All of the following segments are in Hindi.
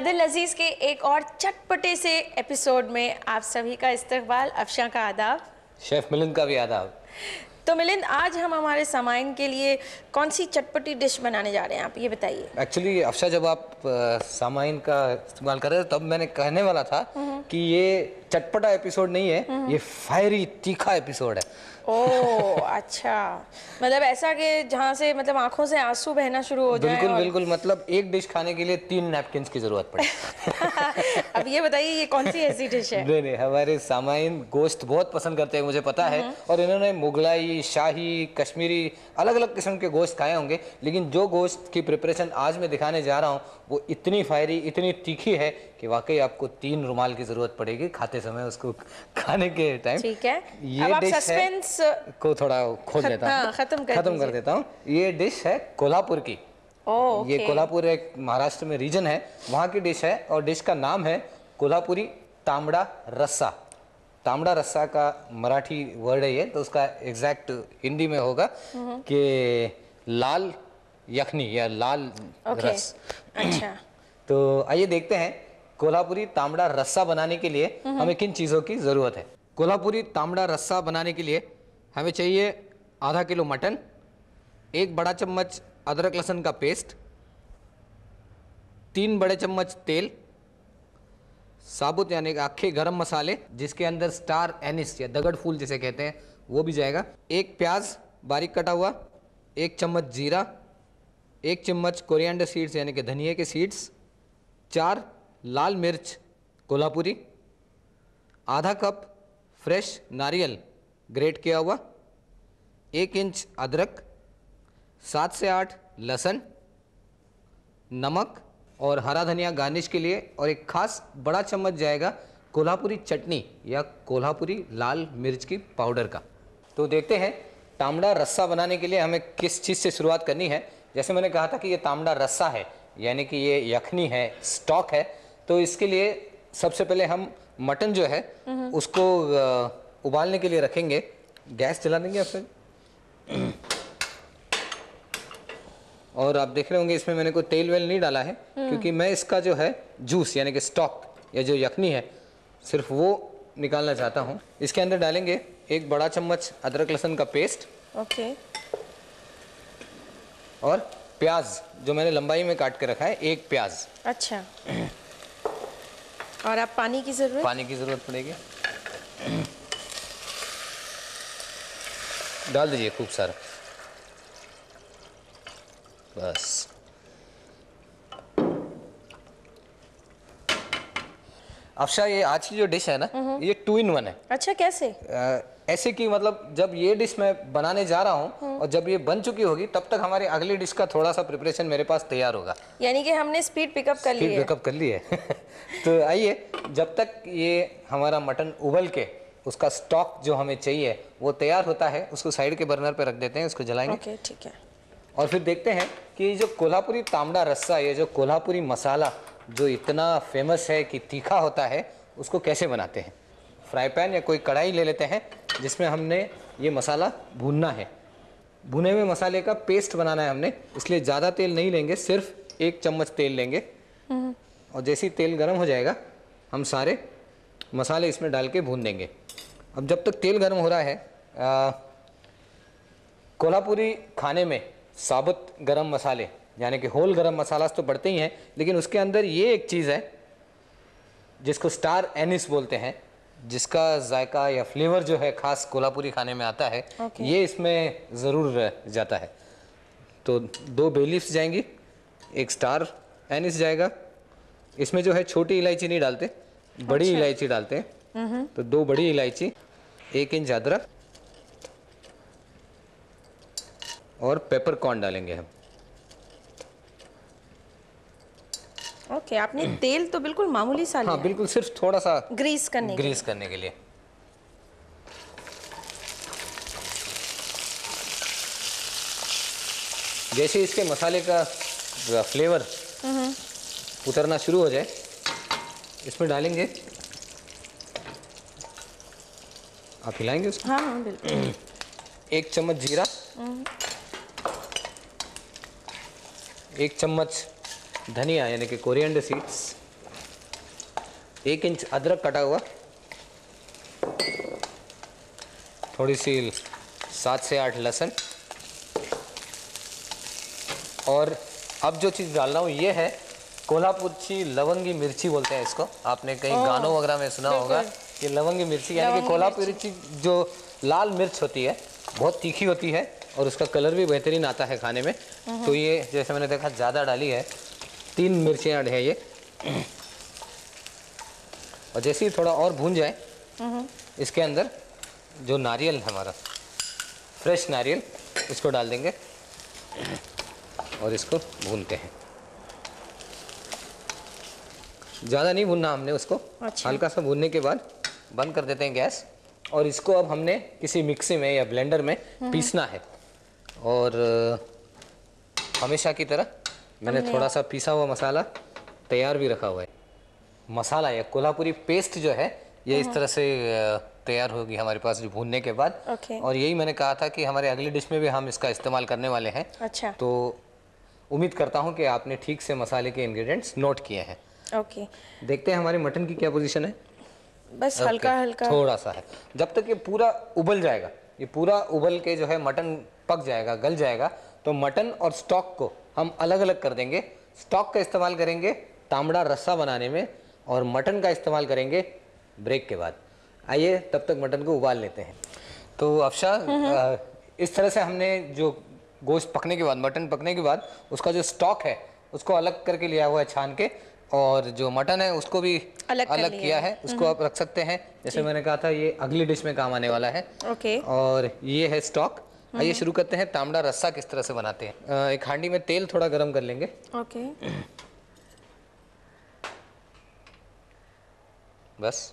दिल अजीज के एक और चटपटे से एपिसोड में आप सभी का इस्तकबाल। अफशा का आदाब, शेफ मिलिंद का भी आदाब। तो मिलिंद, आज हम हमारे सामाइन के लिए कौन सी चटपटी डिश बनाने जा रहे हैं, आप ये बताइए। एक्चुअली अफशा, जब आप सामाइन का इस्तेमाल कर रहे थे तब मैंने कहने वाला था कि ये चटपटा एपिसोड नहीं है, ये फायरी तीखा एपिसोड है। ओह अच्छा, मतलब ऐसा कि जहाँ से मतलब आंखों से आंसू बहना शुरू हो जाए। बिल्कुल बिल्कुल, मतलब एक डिश खाने के लिए 3 नैपकिन्स की जरूरत पड़े। अब ये बताइए ये कौन सी ऐसी डिश है? नहीं, हमारे सामाइन गोश्त बहुत पसंद करते हैं, मुझे पता है। और इन्होंने मुगलाई, शाही, कश्मीरी, अलग अलग किस्म के गोश्त खाए होंगे, लेकिन जो गोश्त की प्रिपरेशन आज मैं दिखाने जा रहा हूँ वो इतनी फायरी, इतनी तीखी है कि वाकई आपको 3 रुमाल की जरूरत पड़ेगी खाते समय, उसको खाने के टाइम। ठीक है, ये अब आप डिश सस्पेंस को थोड़ा खोल देता हूँ, खत्म कर देता हूँ। ये डिश है कोल्हापुर की। ये कोल्हापुर एक महाराष्ट्र में रीजन है, वहाँ की डिश है और डिश का नाम है कोल्हापुरी तांबड़ा रस्सा। तांबड़ा रस्सा का मराठी वर्ड है ये, तो उसका एग्जैक्ट हिंदी में होगा कि लाल यखनी या लाल रस। अच्छा, तो आइए देखते हैं कोल्हापुरी तांबड़ा रस्सा बनाने के लिए हमें किन चीज़ों की ज़रूरत है। कोल्हापुरी तांबड़ा रस्सा बनाने के लिए हमें चाहिए आधा किलो मटन, 1 बड़ा चम्मच अदरक लहसुन का पेस्ट, 3 बड़े चम्मच तेल, साबुत यानी अखे गरम मसाले जिसके अंदर स्टार एनिस या दगड़ फूल जिसे कहते हैं वो भी जाएगा, 1 प्याज बारीक कटा हुआ, 1 चम्मच जीरा, 1 चम्मच कोरिएंडर सीड्स यानी कि धनिया के सीड्स, 4 लाल मिर्च कोल्हापुरी, आधा कप फ्रेश नारियल ग्रेट किया हुआ, 1 इंच अदरक, 7 से 8 लहसुन, नमक और हरा धनिया गार्निश के लिए, और एक खास बड़ा चम्मच जाएगा कोल्हापुरी चटनी या कोल्हापुरी लाल मिर्च की पाउडर का। तो देखते हैं तांबड़ा रस्सा बनाने के लिए हमें किस चीज़ से शुरुआत करनी है। जैसे मैंने कहा था कि ये तांबड़ा रस्सा है, यानी कि ये यखनी है, स्टॉक है। तो इसके लिए सबसे पहले हम मटन जो है उसको उबालने के लिए रखेंगे। गैस जला देंगे फिर। और आप देख रहे होंगे इसमें मैंने कोई तेल वेल नहीं डाला है, क्योंकि मैं इसका जो है जूस यानी कि स्टॉक या जो यखनी है सिर्फ वो निकालना चाहता हूँ। इसके अंदर डालेंगे 1 बड़ा चम्मच अदरक लहसुन का पेस्ट। ओके। और प्याज जो मैंने लंबाई में काट के रखा है, 1 प्याज। अच्छा। और आप पानी की जरूरत पड़ेगी। डाल दीजिए खूब सारा, बस। अफशा, ये आज की जो डिश है ना, ये 2 in 1 है। अच्छा, कैसे? ऐसे कि मतलब जब ये डिश मैं बनाने जा रहा हूँ और जब ये बन चुकी होगी तब तक हमारी अगली डिश का थोड़ा सा प्रिपरेशन मेरे पास तैयार होगा। यानी कि हमने स्पीड पिकअप कर ली है। तो आइए, जब तक ये हमारा मटन उबल के उसका स्टॉक जो हमें चाहिए वो तैयार होता है, उसको साइड के बर्नर पे रख देते हैं, उसको जलाएंगे। ओके, ठीक है। और फिर देखते हैं कि जो कोल्हापुरी तांबड़ा रस्सा, ये जो कोल्हापुरी मसाला जो इतना फेमस है कि तीखा होता है, उसको कैसे बनाते हैं। फ्राई पैन या कोई कढ़ाई ले लेते हैं जिसमें हमने ये मसाला भूनना है। भुने हुए मसाले का पेस्ट बनाना है हमने, इसलिए ज़्यादा तेल नहीं लेंगे, सिर्फ 1 चम्मच तेल लेंगे। और जैसे ही तेल गर्म हो जाएगा हम सारे मसाले इसमें डाल के भून देंगे। अब जब तक तेल गर्म हो रहा है, कोल्हापुरी खाने में साबुत गरम मसाले यानी कि होल गरम मसाला तो पड़ते ही हैं, लेकिन उसके अंदर ये एक चीज़ है जिसको स्टार एनिस बोलते हैं, जिसका जायका या फ्लेवर जो है खास कोल्हापुरी खाने में आता है। ये इसमें ज़रूर जाता है। तो 2 बे लीव्स जाएंगी, 1 स्टार एनिस जाएगा। इसमें जो है छोटी इलायची नहीं डालते, बड़ी इलायची डालते हैं। तो 2 बड़ी इलायची, 1 इंच अदरक और पेपर कॉर्न डालेंगे हम। ओके, आपने तेल तो बिल्कुल मामूली सा लिया। हाँ बिल्कुल, सिर्फ थोड़ा सा ग्रीस करने के लिए। जैसे इसके मसाले का फ्लेवर उतरना शुरू हो जाए, इसमें डालेंगे, आप हिलाएंगे उसको। हाँ बिल्कुल। 1 चम्मच जीरा, 1 चम्मच धनिया यानी कि कोरिएंडर सीड्स, 1 इंच अदरक कटा हुआ, थोड़ी सी 7 से 8 लहसुन, और अब जो चीज़ डाल रहा हूँ ये है कोल्हापुरी लवंगी मिर्ची बोलते हैं इसको। आपने कहीं गानों वगैरह में सुना होगा कि लवंगी मिर्ची, यानी कि कोल्हापुरी जो लाल मिर्च होती है बहुत तीखी होती है और उसका कलर भी बेहतरीन आता है खाने में। तो ये जैसे मैंने देखा ज़्यादा डाली है, 3 मिर्चियाँ है ये। और जैसे ही थोड़ा और भून जाए इसके अंदर जो नारियल है हमारा, फ्रेश नारियल, इसको डाल देंगे और इसको भूनते हैं। ज़्यादा नहीं भूनना हमने उसको। अच्छा। हल्का सा भूनने के बाद बंद कर देते हैं गैस, और इसको अब हमने किसी मिक्सी में या ब्लेंडर में पीसना है। और हमेशा की तरह मैंने थोड़ा सा पिसा हुआ मसाला तैयार भी रखा हुआ है। मसाला या कोल्हापुरी पेस्ट जो है ये इस तरह से तैयार होगी हमारे पास जो भूनने के बाद। और यही मैंने कहा था कि हमारे अगली डिश में भी हम इसका इस्तेमाल करने वाले हैं। अच्छा। तो उम्मीद करता हूँ कि आपने ठीक से मसाले के इंग्रेडिएंट्स नोट किए हैं। ओके। देखते हैं हमारे मटन की क्या पोजीशन है। बस हल्का हल्का थोड़ा सा है, जब तक ये पूरा उबल जाएगा, ये पूरा उबल के जो है मटन पक जाएगा, गल जाएगा, तो मटन और स्टॉक को हम अलग अलग कर देंगे। स्टॉक का इस्तेमाल करेंगे तांबड़ा रस्सा बनाने में और मटन का इस्तेमाल करेंगे ब्रेक के बाद। आइए तब तक मटन को उबाल लेते हैं। तो अफशा, इस तरह से हमने जो गोश्त पकने के बाद, मटन पकने के बाद उसका जो स्टॉक है उसको अलग करके लिया हुआ है छान के, और जो मटन है उसको भी अलग किया है। उसको आप रख सकते हैं। जैसे मैंने कहा था ये अगली डिश में काम आने वाला है। ओके। और ये है स्टॉक। आइए शुरू करते हैं। तांबड़ा रस्सा किस तरह से बनाते हैं। एक हांडी में तेल थोड़ा गरम कर लेंगे। ओके। बस।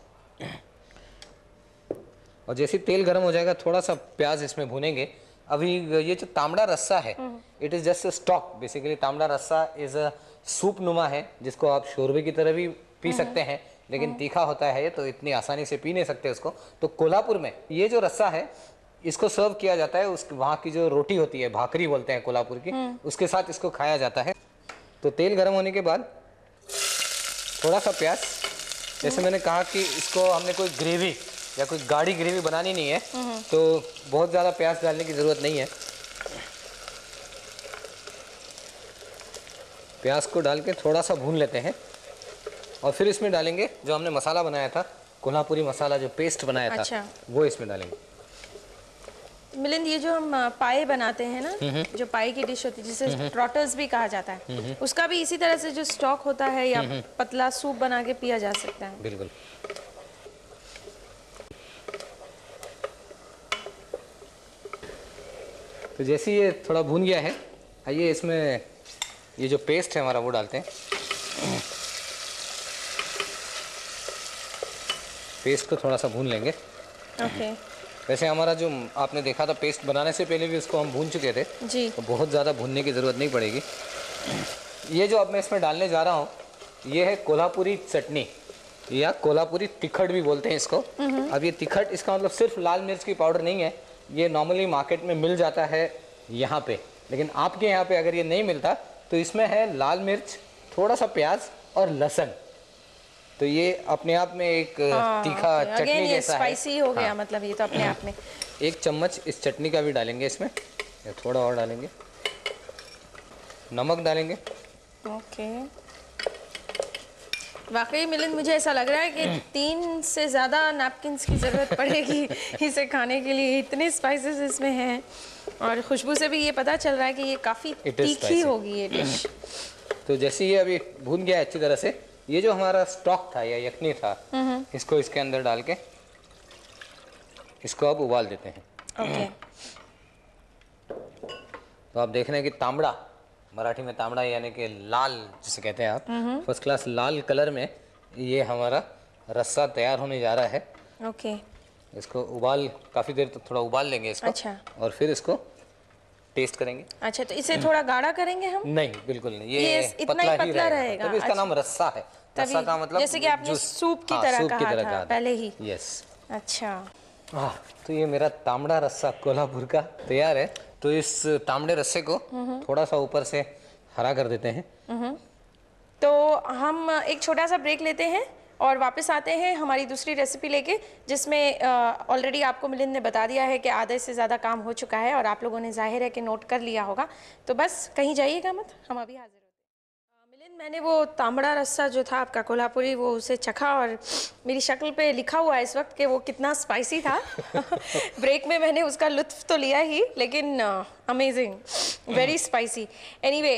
और जैसे तेल गरम हो जाएगा थोड़ा सा प्याज इसमें भूनेंगे। अभी ये जो तांबड़ा रस्सा है it is just stock. Basically tambda rassa is a soup नुमा है, जिसको आप शोरबे की तरह भी पी सकते हैं, लेकिन तीखा होता है ये, तो इतनी आसानी से पी नहीं सकते उसको। तो कोल्हापुर में ये जो रस्सा है इसको सर्व किया जाता है, उसके वहाँ की जो रोटी होती है, भाकरी बोलते हैं कोल्हापुर की, उसके साथ इसको खाया जाता है। तो तेल गर्म होने के बाद थोड़ा सा प्याज, जैसे मैंने कहा कि इसको हमने कोई ग्रेवी या कोई गाढ़ी ग्रेवी बनानी नहीं है, तो बहुत ज़्यादा प्याज डालने की ज़रूरत नहीं है। प्याज को डाल के थोड़ा सा भून लेते हैं और फिर इसमें डालेंगे जो हमने मसाला बनाया था, कोल्हापुरी मसाला, जो पेस्ट बनाया था। अच्छा। वो इसमें डालेंगे। मिलिंद, ये जो हम पाए बनाते हैं ना, जो पाए की डिश होती है जिसे ट्रॉटर्स भी कहा जाता है, उसका भी इसी तरह से जो स्टॉक होता है या पतला सूप बना के पिया जा सकता है। बिल्कुल। तो जैसे ये थोड़ा भून गया है, आइए इसमें ये जो पेस्ट है हमारा वो डालते हैं। पेस्ट को थोड़ा सा भून लेंगे। ओके। वैसे हमारा जो आपने देखा था पेस्ट बनाने से पहले भी उसको हम भून चुके थे जी। तो बहुत ज़्यादा भूनने की ज़रूरत नहीं पड़ेगी। ये जो अब मैं इसमें डालने जा रहा हूँ ये है कोल्हापुरी चटनी या कोल्हापुरी तिखट भी बोलते हैं इसको। अब ये तिखट, इसका मतलब सिर्फ लाल मिर्च की पाउडर नहीं है, ये नॉर्मली मार्केट में मिल जाता है यहाँ पे, लेकिन आपके यहाँ पे अगर ये नहीं मिलता तो इसमें है लाल मिर्च, थोड़ा सा प्याज और लहसुन। तो ये अपने आप में एक तीखा चटनी जैसा है। स्पाइसी हो गया। मतलब ये तो अपने आप में। 1 चम्मच इस चटनी का भी डालेंगे इसमें, थोड़ा और डालेंगे। नमक डालेंगे। ओके। वाकई मिलिंद, मुझे ऐसा लग रहा है कि 3 से ज़्यादा नैपकिन्स की ज़रूरत पड़ेगी इसे खाने के लिए, इतने स्पाइसेस इसमें हैं। और खुशबू से भी ये पता चल रहा है कि ये काफ़ी तीखी होगी ये डिश। तो जैसे ये अभी भून गया अच्छी तरह से, ये जो हमारा स्टॉक था या यखनी था, इसको इसके अंदर डाल के इसको अब उबाल देते हैं। ओके। तो आप देख रहे हैं कि तांबड़ा, मराठी में तांबड़ा यानी कि लाल जिसे कहते हैं आप, फर्स्ट क्लास लाल कलर में ये हमारा रस्सा तैयार होने जा रहा है। ओके। इसको उबाल, काफ़ी देर तक थोड़ा उबाल लेंगे इसको। अच्छा। और फिर इसको टेस्ट करेंगे। अच्छा, तो इसे थोड़ा गाढ़ा करेंगे हम? नहीं, बिल्कुल नहीं, ये इतना ही पतला रहेगा। तभी इसका नाम रस्सा है। रस्सा का मतलब जैसे कि आपने सूप की तरह कहा था पहले ही। यस। अच्छा। तो ये मेरा तांबड़ा रस्सा कोल्हापुर का तैयार है। तो इस तांबड़े रस्से को थोड़ा सा ऊपर से हरा कर देते हैं तो हम एक छोटा सा ब्रेक लेते हैं और वापस आते हैं हमारी दूसरी रेसिपी लेके, जिसमें ऑलरेडी आपको मिलिंद ने बता दिया है कि आधे से ज़्यादा काम हो चुका है और आप लोगों ने जाहिर है कि नोट कर लिया होगा। तो बस कहीं जाइएगा मत, हम अभी हाजिर होते हैं। मिलिंद, मैंने वो तांबड़ा रस्सा जो था आपका कोल्हापुरी, वो उसे चखा और मेरी शक्ल पे लिखा हुआ है इस वक्त कि वो कितना स्पाइसी था। ब्रेक में मैंने उसका लुत्फ़ तो लिया ही, लेकिन अमेजिंग, वेरी स्पाइसी। एनीवे,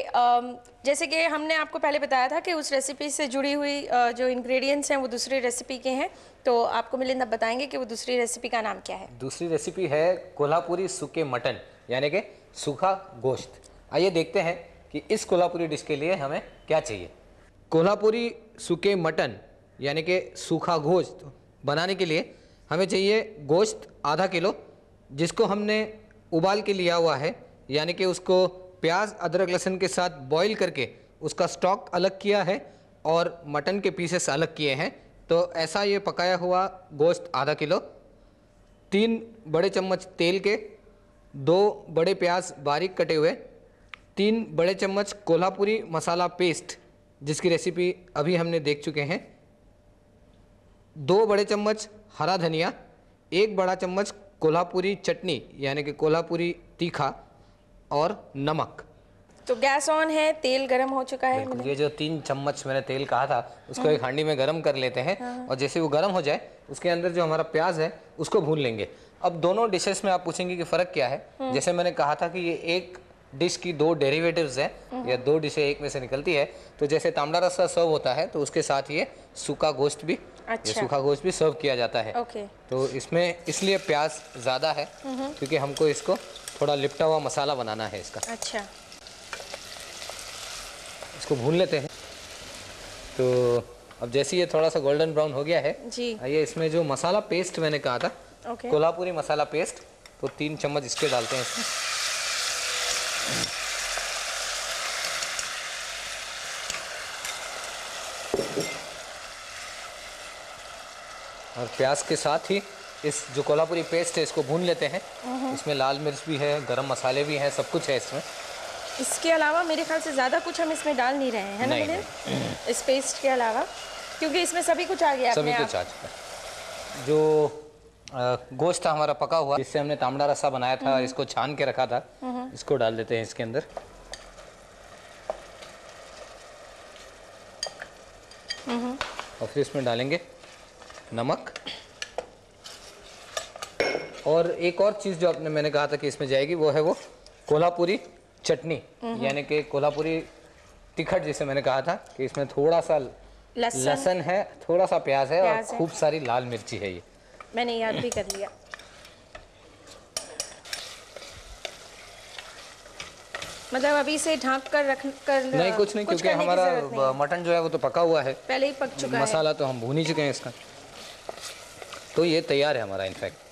जैसे कि हमने आपको पहले बताया था कि उस रेसिपी से जुड़ी हुई जो इंग्रेडिएंट्स हैं वो दूसरी रेसिपी के हैं, तो आपको मिलिंद अब बताएंगे कि वो दूसरी रेसिपी का नाम क्या है। दूसरी रेसिपी है कोल्हापुरी सूखे मटन, यानी कि सूखा गोश्त। आइए देखते हैं कि इस कोल्हापुरी डिश के लिए हमें क्या चाहिए। कोल्हापुरी सूखे मटन यानी कि सूखा गोश्त बनाने के लिए हमें चाहिए गोश्त आधा किलो, जिसको हमने उबाल के लिया हुआ है, यानी कि उसको प्याज अदरक लहसुन के साथ बॉईल करके उसका स्टॉक अलग किया है और मटन के पीसेस अलग किए हैं। तो ऐसा ये पकाया हुआ गोश्त आधा किलो, 3 बड़े चम्मच तेल के, 2 बड़े प्याज बारीक कटे हुए, 3 बड़े चम्मच कोल्हापुरी मसाला पेस्ट जिसकी रेसिपी अभी हमने देख चुके हैं, 2 बड़े चम्मच हरा धनिया, 1 बड़ा चम्मच कोल्हापुरी चटनी यानी कि कोल्हापुरी तीखा और नमक। तो गैस ऑन है, तेल गरम हो चुका है। ये जो 3 चम्मच मैंने तेल कहा था उसको एक हांडी में गरम कर लेते हैं और जैसे वो गरम हो जाए उसके अंदर जो हमारा प्याज है उसको भून लेंगे। अब दोनों डिशेस में आप पूछेंगे कि फ़र्क क्या है। जैसे मैंने कहा था कि ये एक डिश की 2 डेरिवेटिव्स हैं या 2 डिशें एक में से निकलती है। तो जैसे तांबड़ा रस्सा सर्व होता है तो उसके साथ ये सूखा गोश्त भी, ये सूखा गोश्त भी सर्व किया जाता है। तो इसमें इसलिए प्याज ज़्यादा है क्योंकि हमको इसको थोड़ा लिपटा हुआ मसाला बनाना है इसका। अच्छा, इसको भून लेते हैं। तो अब जैसे ये थोड़ा सा गोल्डन ब्राउन हो गया है जी, आइए इसमें जो मसाला पेस्ट मैंने कहा था, कोल्हापुरी मसाला पेस्ट, तो 3 चम्मच इसके डालते हैं इसमें। और प्याज के साथ ही इस जो कोल्हापुरी पेस्ट है इसको भून लेते हैं। इसमें लाल मिर्च भी है, गरम मसाले भी हैं, सब कुछ है इसमें। इसके अलावा मेरे ख्याल से ज़्यादा कुछ हम इसमें डाल नहीं रहे हैं, है ना मिलिंद? इस पेस्ट के अलावा, क्योंकि इसमें सभी कुछ आ गया, सभी कुछ आ चुका है। जो गोश्त था हमारा पका हुआ, जिससे हमने तांबड़ा रस्सा बनाया था, इसको छान के रखा था, इसको डाल देते हैं इसके अंदर। और फिर इसमें डालेंगे नमक और एक और चीज़ जो आपने मैंने कहा था कि इसमें जाएगी वो है वो कोल्हापुरी चटनी, यानी कि कोल्हापुरी तिखट, जिसे मैंने कहा था कि इसमें थोड़ा सा लहसुन है, थोड़ा सा प्याज है और खूब सारी लाल मिर्ची है। ये मैंने याद भी कर लिया। मतलब अभी से ढक कर रख कर नहीं, कुछ नहीं, क्योंकि हमारा मटन जो है वो तो पका हुआ है, पहले ही पक चुका है। मसाला तो हम भून ही चुके हैं इसका, तो ये तैयार है हमारा। इनफैक्ट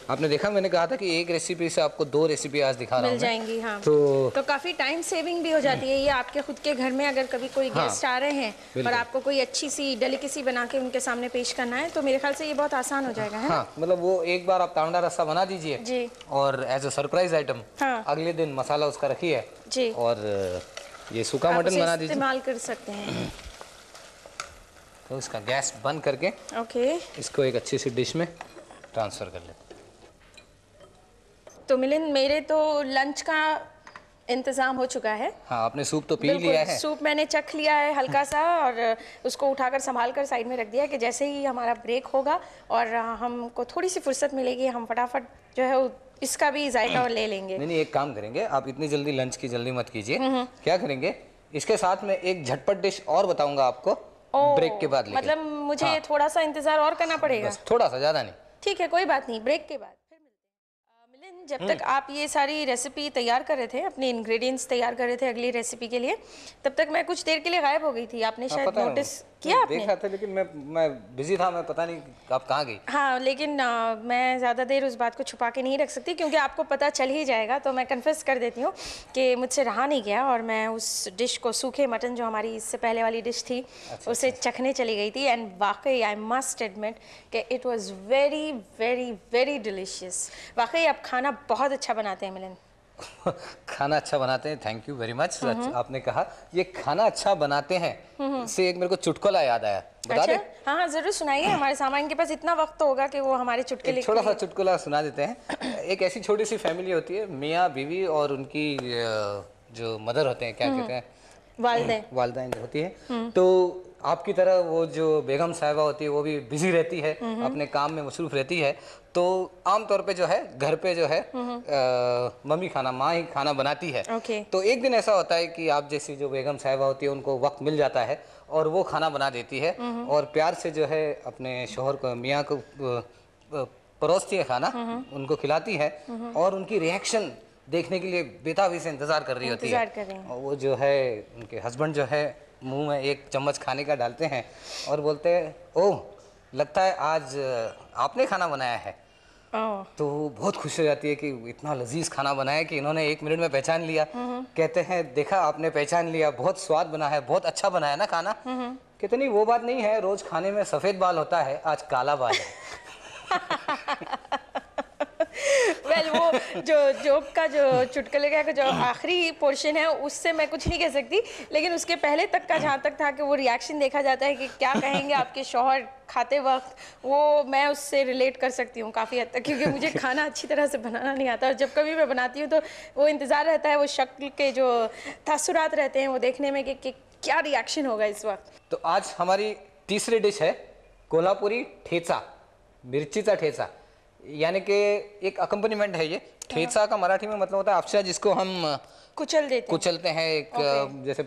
आपने देखा मैंने कहा था कि एक रेसिपी से आपको 2 रेसिपी आज दिखा रहा हूं मिल जाएंगी। हाँ, तो काफ़ी टाइम सेविंग भी हो जाती है ये आपके खुद के घर में। अगर कभी कोई गेस्ट आ रहे हैं और आपको कोई अच्छी सी डेलिकेसी बना के उनके सामने पेश करना है तो मेरे ख्याल से ये बहुत आसान हो जाएगा, है ना? हाँ, मतलब वो एक बार आप तांबड़ा रस्सा बना दीजिए जी, और एज अ सरप्राइज आइटम अगले दिन मसाला उसका रखिए जी, और ये सूखा मटन बना दीजिए, इस्तेमाल कर सकते हैं। तो इसका गैस बंद करके इसको एक अच्छी सी डिश में ट्रांसफ़र कर लेते हैं। तो मिलिंद, मेरे तो लंच का इंतज़ाम हो चुका है। हाँ, आपने सूप तो पी लिया है। सूप मैंने चख लिया है हल्का सा और उसको उठाकर संभाल कर साइड में रख दिया कि जैसे ही हमारा ब्रेक होगा और हमको थोड़ी सी फुर्सत मिलेगी, हम फटाफट जो है इसका भी जायका ले लेंगे। नहीं, एक काम करेंगे, आप इतनी जल्दी लंच की जल्दी मत कीजिए। क्या करेंगे, इसके साथ में एक झटपट डिश और बताऊंगा आपको ब्रेक के बाद। मतलब मुझे थोड़ा सा इंतजार और करना पड़ेगा? थोड़ा सा, ज़्यादा नहीं। ठीक है, कोई बात नहीं, ब्रेक के बाद मिलिंद, जब तक आप ये सारी रेसिपी तैयार कर रहे थे, अपने इंग्रेडिएंट्स तैयार कर रहे थे अगली रेसिपी के लिए, तब तक मैं कुछ देर के लिए गायब हो गई थी। आपने शायद नोटिस किया? आपने देखा था, लेकिन मैं बिजी था, मैं पता नहीं आप कहाँ गई। हाँ, लेकिन मैं ज़्यादा देर उस बात को छुपा के नहीं रख सकती क्योंकि आपको पता चल ही जाएगा। तो मैं कन्फेस कर देती हूँ कि मुझसे रहा नहीं गया और मैं उस डिश को, सूखे मटन जो हमारी इससे पहले वाली डिश थी, उसे चखने चली गई थी। एंड वाकई आई मस्ट एडमिट कि it was very very very delicious. वाकई आप खाना बहुत अच्छा बनाते हैं मिलिंद। खाना अच्छा बनाते हैं, थैंक यू वेरी मच। आपने कहा ये खाना अच्छा बनाते हैं से एक मेरे को चुटकुला याद आया, बता अच्छा? दे? हाँ हाँ जरूर सुनाइए, हमारे सामान के पास इतना वक्त तो होगा कि वो हमारे चुटकुले छोटा सा चुटकुला सुना देते हैं। एक ऐसी छोटी सी फैमिली होती है, मियाँ बीवी और उनकी जो मदर होते हैं, क्या कहते हैं, वालदैन होती है। तो आपकी तरह वो जो बेगम साहिबा होती है वो भी बिजी रहती है, अपने काम में मसरूफ रहती है। तो आमतौर पे जो है घर पे जो है मम्मी माँ ही खाना बनाती है। तो एक दिन ऐसा होता है कि आप जैसी जो बेगम साहिबा होती है उनको वक्त मिल जाता है और वो खाना बना देती है और प्यार से जो है अपने शोहर को, मियाँ को परोसती है खाना, उनको खिलाती है और उनकी रिएक्शन देखने के लिए बेताबी से इंतजार कर रही होती है। और वो जो है उनके हस्बैंड जो है मुंह में एक चम्मच खाने का डालते हैं और बोलते हैं, ओह लगता है आज आपने खाना बनाया है। तो वो बहुत खुश हो जाती है कि इतना लजीज खाना बनाया कि इन्होंने 1 मिनट में पहचान लिया। कहते हैं देखा आपने पहचान लिया, बहुत स्वाद बना है, बहुत अच्छा बनाया ना खाना। कहते नहीं वो बात नहीं है, रोज खाने में सफेद बाल होता है, आज काला बाल है। वेल वो जो जोक का जो चुटकुले का जो आखिरी पोर्शन है उससे मैं कुछ नहीं कह सकती, लेकिन उसके पहले तक का जहाँ तक था कि वो रिएक्शन देखा जाता है कि क्या कहेंगे आपके शौहर खाते वक्त, वो मैं उससे रिलेट कर सकती हूँ काफ़ी हद तक, क्योंकि मुझे खाना अच्छी तरह से बनाना नहीं आता और जब कभी मैं बनाती हूँ तो वो इंतज़ार रहता है, वो शक्ल के जो तासुरात रहते हैं वो देखने में कि क्या रिएक्शन होगा इस वक्त। तो आज हमारी तीसरी डिश है कोल्हापुरी ठेचा, मिर्चीचा ठेचा, यानी कि एक अकम्पनीमेंट है ये। ठेचा का मराठी में मतलब होता है अफचा, जिसको हम कुचलते हैं। एक जैसे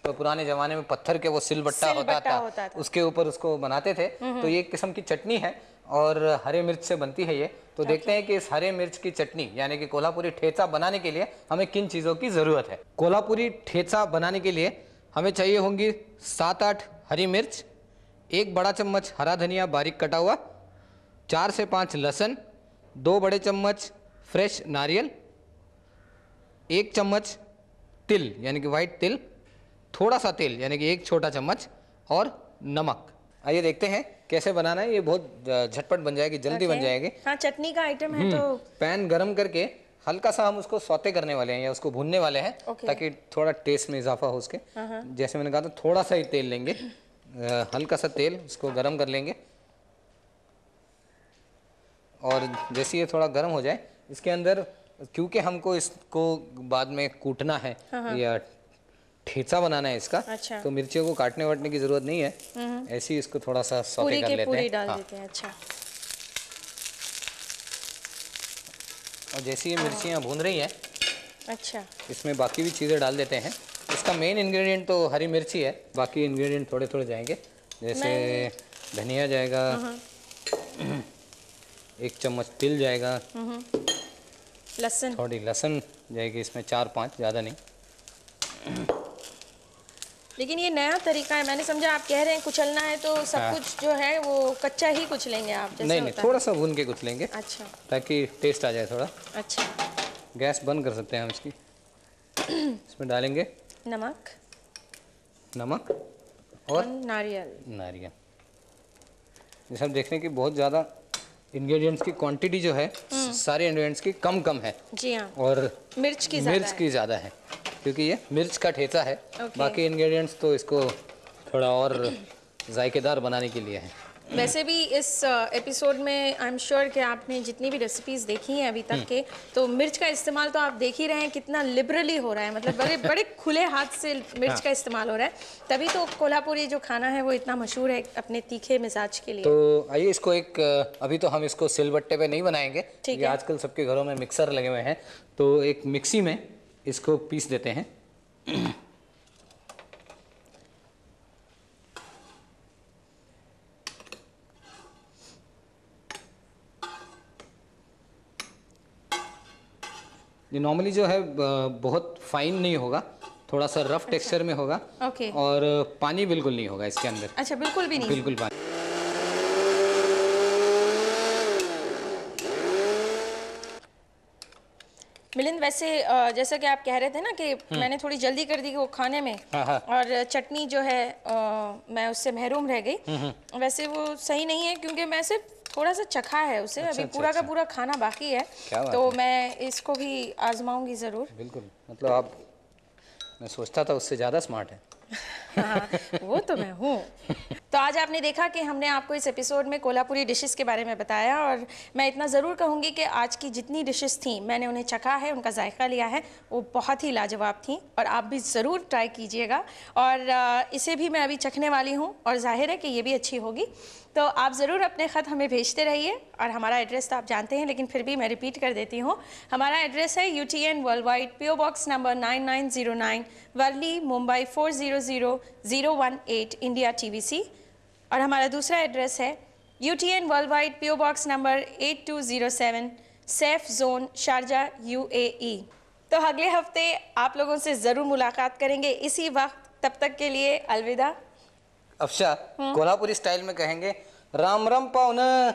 पुराने जमाने में पत्थर के वो सिलबट्टा होता था, उसके ऊपर उसको बनाते थे। तो ये एक किस्म की चटनी है और हरे मिर्च से बनती है ये। तो देखते हैं कि इस हरे मिर्च की चटनी यानी कि कोल्हापुरी ठेचा बनाने के लिए हमें किन चीज़ों की ज़रूरत है। कोल्हापुरी ठेचा बनाने के लिए हमें चाहिए होंगी 7-8 हरी मिर्च, 1 बड़ा चम्मच हरा धनिया बारीक कटा हुआ, 4 से 5 लहसुन, 2 बड़े चम्मच फ्रेश नारियल, 1 चम्मच तिल यानी कि वाइट तिल, थोड़ा सा तेल यानी कि 1 छोटा चम्मच और नमक। आइए देखते हैं कैसे बनाना है। ये बहुत झटपट बन जाएगी, जल्दी बन जाएगी। हाँ, चटनी का आइटम है। तो पैन गरम करके हल्का सा हम उसको सौते करने वाले हैं या उसको भूनने वाले हैं ताकि थोड़ा टेस्ट में इजाफा हो उसके। जैसे मैंने कहा था थोड़ा सा ही तेल लेंगे, हल्का सा तेल, उसको गरम कर लेंगे और जैसे ये थोड़ा गर्म हो जाए इसके अंदर, क्योंकि हमको इसको बाद में कूटना है या ठेचा बनाना है इसका, तो मिर्चियों को काटने वाटने की जरूरत नहीं है, ऐसे ही इसको थोड़ा सा सौते कर लेते हैं। डाल देते हैं। अच्छा। और जैसे ये मिर्चियाँ भून रही हैं, अच्छा, इसमें बाकी भी चीज़ें डाल देते हैं। इसका मेन इंग्रेडिएंट तो हरी मिर्ची है, बाकी इंग्रेडिएंट थोड़े थोड़े जाएंगे। जैसे धनिया जाएगा, 1 चम्मच तिल जाएगा, लहसुन, थोड़ी लहसुन जाएगी इसमें 4-5, ज़्यादा नहीं। लेकिन ये नया तरीका है, मैंने समझा आप कह रहे हैं कुचलना है तो सब कुछ जो है वो कच्चा ही कुचलेंगे आप, जैसे नहीं थोड़ा सा भून के कुचलेंगे। अच्छा, ताकि टेस्ट आ जाए थोड़ा। अच्छा, गैस बंद कर सकते हैं हम इसकी। इसमें डालेंगे नमक और नारियल। जैसे हम देख रहे हैं कि बहुत ज़्यादा इंग्रेडिएंट्स की क्वांटिटी जो है सारे इंग्रेडिएंट्स की कम है। जी हाँ। और मिर्च की ज़्यादा है क्योंकि ये मिर्च का ठेचा है। बाकी इंग्रेडिएंट्स तो इसको थोड़ा और जायकेदार बनाने के लिए है। वैसे भी इस एपिसोड में आई एम श्योर कि आपने जितनी भी रेसिपीज़ देखी हैं अभी तक के, तो मिर्च का इस्तेमाल तो आप देख ही रहे हैं कितना लिबरली हो रहा है, मतलब बड़े खुले हाथ से मिर्च का इस्तेमाल हो रहा है, तभी तो कोल्हापुरी जो खाना है वो इतना मशहूर है अपने तीखे मिजाज के लिए। तो आइए इसको अभी तो हम इसको सिलबट्टे पे नहीं बनाएंगे, ये आजकल सबके घरों में मिक्सर लगे हुए हैं, तो एक मिक्सी में इसको पीस देते हैं। ये नॉर्मली जो है बहुत फाइन नहीं होगा, थोड़ा सा रफ टेक्सचर में होगा। और पानी बिल्कुल नहीं होगा इसके अंदर। अच्छा, बिल्कुल भी नहीं? बिल्कुल पानी। मिलिंद, वैसे जैसा कि आप कह रहे थे ना कि मैंने थोड़ी जल्दी कर दी वो खाने में, और चटनी जो है मैं उससे महरूम रह गई। वैसे वो सही नहीं है क्योंकि मैं सिर्फ थोड़ा सा चखा है उसे, अभी पूरा का पूरा खाना बाकी है, तो मैं इसको भी आजमाऊंगी ज़रूर। बिल्कुल, मतलब मैं सोचता था उससे ज़्यादा स्मार्ट है। हाँ, वो तो मैं हूँ। तो आज आपने देखा कि हमने आपको इस एपिसोड में कोल्हापुरी डिशेस के बारे में बताया, और मैं इतना ज़रूर कहूँगी कि आज की जितनी डिशेस थी मैंने उन्हें चखा है, उनका जायका लिया है, वो बहुत ही लाजवाब थी, और आप भी ज़रूर ट्राई कीजिएगा। और इसे भी मैं अभी चखने वाली हूँ, और जाहिर है कि ये भी अच्छी होगी। तो आप ज़रूर अपने ख़त हमें भेजते रहिए, और हमारा एड्रेस तो आप जानते हैं, लेकिन फिर भी मैं रिपीट कर देती हूँ। हमारा एड्रेस है UTN world wide, PO box number 9909, Worli, Mumbai 400018, India TVC। और हमारा दूसरा एड्रेस है UTN world wide, PO box number 8207, safe zone, Sharjah, UAE। तो अगले हफ्ते आप लोगों से ज़रूर मुलाकात करेंगे इसी वक्त। तब तक के लिए अलविदा। अफशा, कोल्हापुरी स्टाइल में कहेंगे राम राम पाहुणं।